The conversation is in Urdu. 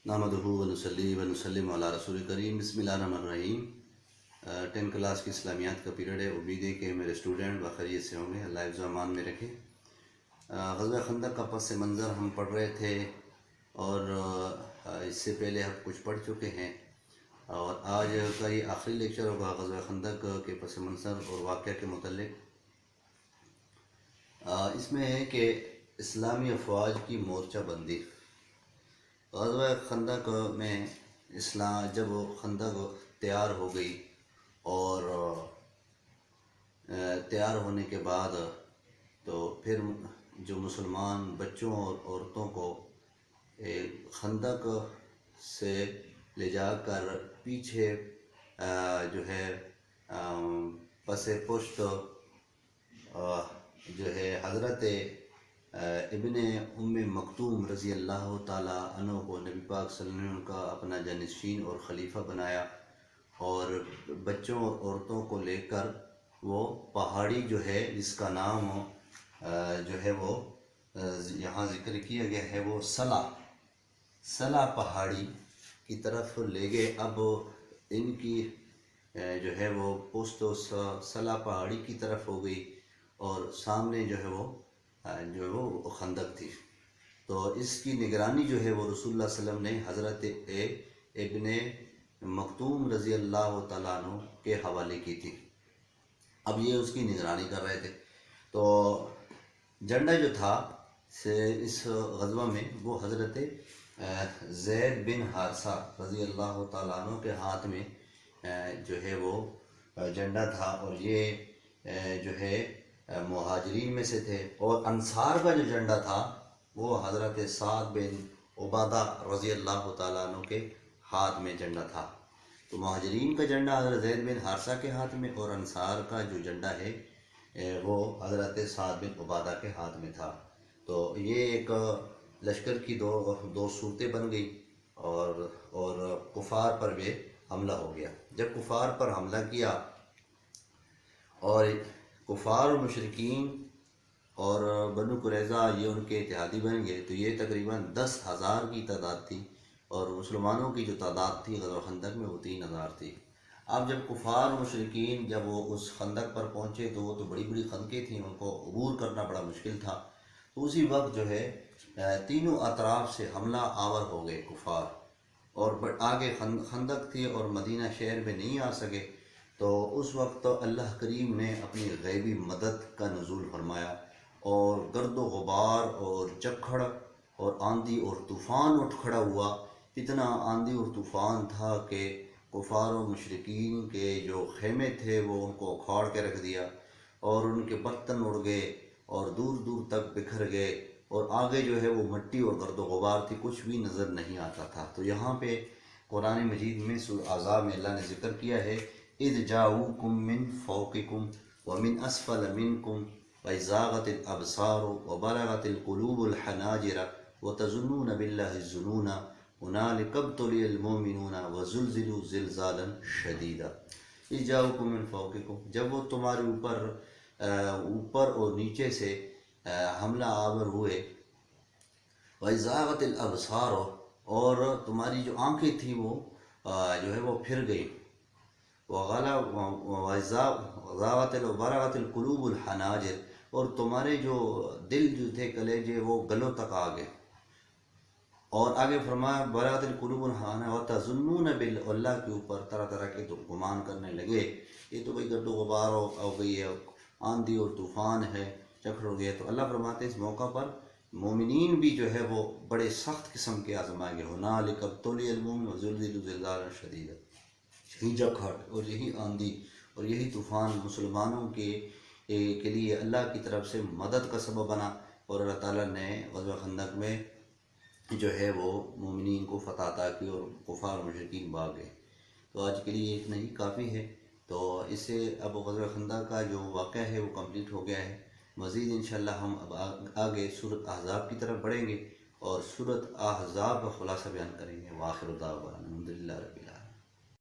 نحمدہ و نصلی و نسلم علی رسول کریم۔ بسم اللہ الرحمن الرحیم۔ 10 کلاس کی اسلامیات کا پیریڈ ہے۔ امید ہے کہ میرے اسٹوڈنٹ بخیریت سے ہوں گے، اللہ حفظ و امان میں رکھے۔ غزوہ خندق کا پس منظر ہم پڑھ رہے تھے اور اس سے پہلے ہم کچھ پڑھ چکے ہیں، اور آج کا یہ آخری لیکچر ہوگا غزوہ خندق کے پس منظر اور واقعہ کے متعلق۔ اس میں ہے کہ اسلامی افواج کی مورچہ بندی۔ غزوہ خندق میں جب خندق تیار ہو گئی اور تیار ہونے کے بعد تو پھر جو مسلمان بچوں اور عورتوں کو خندق سے لے جا کر پیچھے جو ہے پس پشت جو ہے حضرت ابن ام مکتوم رضی اللہ تعالیٰ عنہ کو نبی پاک صلی اللہ علیہ وسلم کا اپنا جانشین اور خلیفہ بنایا، اور بچوں اور عورتوں کو لے کر وہ پہاڑی جو ہے جس کا نام جو ہے وہ یہاں ذکر کیا گیا ہے، وہ سلا پہاڑی کی طرف لے گئے۔ اب ان کی جو ہے وہ پوسٹ سلا پہاڑی کی طرف ہو گئی، اور سامنے جو ہے وہ خندق تھی۔ تو اس کی نگرانی جو ہے وہ رسول اللہ صلی اللہ علیہ وسلم نے حضرت ابن مکتوم رضی اللہ تعالیٰ عنہ کے حوالے کی تھی۔ اب یہ اس کی نگرانی کر رہے تھے۔ تو جھنڈا جو تھا اس غزوہ میں وہ حضرت زید بن حارثہ رضی اللہ تعالیٰ عنہ کے ہاتھ میں جو ہے وہ جھنڈا تھا، اور یہ جو ہے مہاجرین میں سے تھے۔ اور انصار کا جو جھنڈا تھا وہ حضرت سعد بن عبادہ رضی اللہ تعالیٰ عنہ کے ہاتھ میں جھنڈا تھا۔ تو مہاجرین کا جھنڈا حضرت زید بن حارثہ کے ہاتھ میں، اور انصار کا جو جھنڈا ہے وہ حضرت سعد بن عبادہ کے ہاتھ میں تھا۔ تو یہ ایک لشکر کی دو صورتیں بن گئی، اور کفار پر بھی حملہ ہو گیا۔ جب کفار پر حملہ کیا اور کفار و مشرکین اور بنو قریظہ یہ ان کے اتحادی بن گئے، تو یہ تقریباً 10,000 کی تعداد تھی، اور مسلمانوں کی جو تعداد تھی غزوہ خندق میں وہ 3,000 تھی۔ اب جب کفار و مشرکین جب وہ اس خندق پر پہنچے تو وہ تو بڑی بڑی خندقیں تھیں، ان کو عبور کرنا بڑا مشکل تھا۔ تو اسی وقت جو ہے تینوں اطراف سے حملہ آور ہو گئے کفار، اور آگے خندق تھی اور مدینہ شہر میں نہیں آ سکے۔ تو اس وقت اللہ کریم نے اپنی غیبی مدد کا نزول فرمایا، اور گرد و غبار اور جکھڑ اور آندھی اور طوفان اٹھ کھڑا ہوا۔ اتنا آندھی اور طوفان تھا کہ کفار و مشرکین کے جو خیمے تھے وہ ان کو اکھاڑ کے رکھ دیا، اور ان کے برتن اڑ گئے اور دور دور تک بکھر گئے، اور آگے جو ہے وہ مٹی اور گرد و غبار تھی، کچھ بھی نظر نہیں آتا تھا۔ تو یہاں پہ قرآن مجید میں سورہ احزاب میں اللہ نے ذکر کیا ہے، اذ جاؤکم من فوقکم ومن اسفل منکم وَإِذْ زَاغَتِ الْأَبْصَارُ وَبَلَغَتِ الْقُلُوبُ الْحَنَاجِرَ وَتَظُنُّونَ بِاللَّهِ الظُّنُونَ هُنَالِكَ ابْتُلِيَ الْمُؤْمِنُونَ وَزُلْزِلُوا زِلْزَالًا شَدِيدًا۔ اِذْ جَاءُوكُم مِّن فَوْقِكُم، جب وہ تمہارے اوپر اور نیچے سے حملہ آور ہوئے، وَإِذْ زَاغَتِ الْأَبْصَارُ، اور تمہاری جو آنکھیں تھیں وہ جو ہے وہ پھر گئی، وَبَلَغَتِ الْقُلُوبُ الْحَنَاجِرَ، اور تمہارے جو دل جو تھے کلیجے وہ گلوں تک آ گئے۔ اور آگے فرمایا بَلَغَتِ الْقُلُوبُ الْحَنَاجِرَ وَتَظُنُّونَ بِاللَّهِ، اللہ کے اوپر طرح طرح کے تو گمان کرنے لگے، یہ تو بھئی گرد و غبار ہو گئی ہے، آندھی اور طوفان ہے، چکر ہو گیا۔ تو اللہ فرماتے ہیں اس موقع پر مومنین بھی جو ہے وہ بڑے سخت قسم کے آزمائے گئے۔ هُنَالِكَ ابْتُلِيَ الْمُؤْمِنُونَ وَزُلْزِلُوا زِلْزَالًا شَدِيدًا۔ یہی جکھڑ اور یہی آندھی اور یہی طوفان مسلمانوں کے لیے اللہ کی طرف سے مدد کا سبب بنا، اور اللہ تعالیٰ نے غزوہ خندق میں جو ہے وہ مومنین کو فتح عطا کی، اور کفار و مشرکین بھاگ گئے۔ تو آج کے لیے اتنا ہی کافی ہے۔ تو اس سے اب غزوہ خندق کا جو واقعہ ہے وہ کمپلیٹ ہو گیا ہے۔ مزید انشاءاللہ ہم اب آگے سورۃ احزاب کی طرف بڑھیں گے، اور سورۃ احزاب کا خلاصہ بیان کریں گے۔ وآخر دعوانا الحمدللہ رب العالمین۔